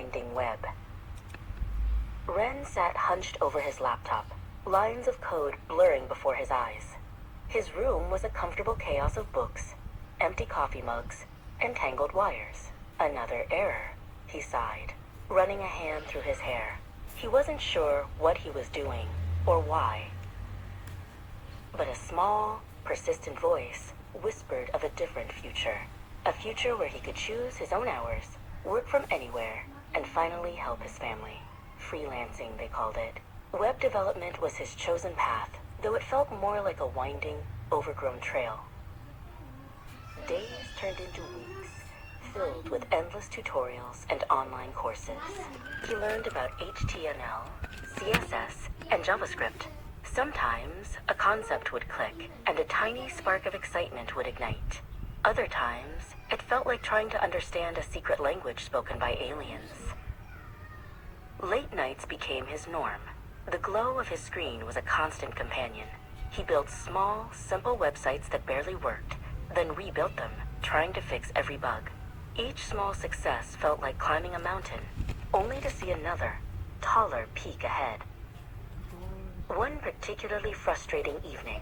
winding web. Ren sat hunched over his laptop, lines of code blurring before his eyes. His room was a comfortable chaos of books, empty coffee mugs, and tangled wires. Another error, he sighed, running a hand through his hair. He wasn't sure what he was doing or why. But a small, persistent voice whispered of a different future. A future where he could choose his own hours, work from anywhere, and finally help his family. Freelancing, they called it. Web development was his chosen path, though it felt more like a winding, overgrown trail. Days turned into weeks, filled with endless tutorials and online courses. He learned about HTML, CSS, and JavaScript. Sometimes, a concept would click, and a tiny spark of excitement would ignite. Other times, it felt like trying to understand a secret language spoken by aliens. Late nights became his norm. The glow of his screen was a constant companion. He built small, simple websites that barely worked, then rebuilt them, trying to fix every bug. Each small success felt like climbing a mountain, only to see another, taller peak ahead. One particularly frustrating evening,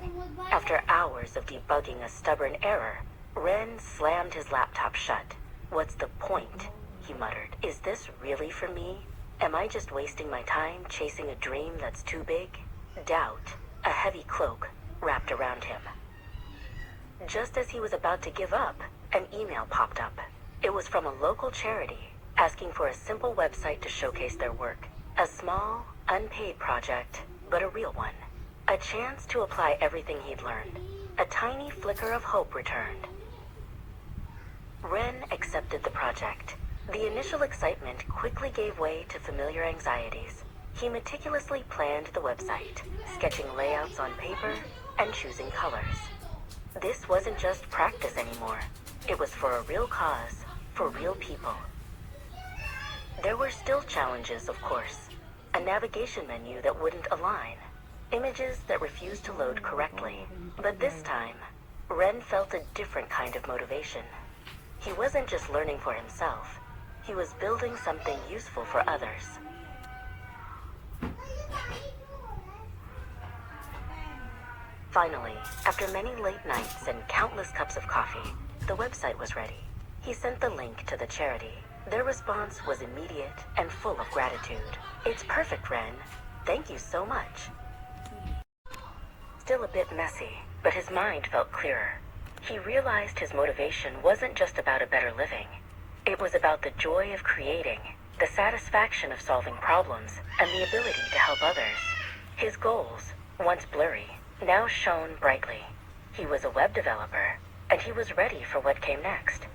after hours of debugging a stubborn error, Ren slammed his laptop shut. "What's the point?" he muttered. "Is this really for me? Am I just wasting my time chasing a dream that's too big?" Doubt, a heavy cloak, wrapped around him. Just as he was about to give up, an email popped up. It was from a local charity, asking for a simple website to showcase their work. A small, unpaid project, but a real one. A chance to apply everything he'd learned. A tiny flicker of hope returned. Ren accepted the project. The initial excitement quickly gave way to familiar anxieties. He meticulously planned the website, sketching layouts on paper and choosing colors. This wasn't just practice anymore. It was for a real cause, for real people. There were still challenges, of course. A navigation menu that wouldn't align. Images that refused to load correctly. But this time, Ren felt a different kind of motivation. He wasn't just learning for himself. He was building something useful for others. Finally, after many late nights and countless cups of coffee, the website was ready. He sent the link to the charity. Their response was immediate and full of gratitude. "It's perfect, Ren. Thank you so much." Still a bit messy, but his mind felt clearer. He realized his motivation wasn't just about a better living. It was about the joy of creating, the satisfaction of solving problems, and the ability to help others. His goals, once blurry, now shone brightly. He was a web developer, and he was ready for what came next.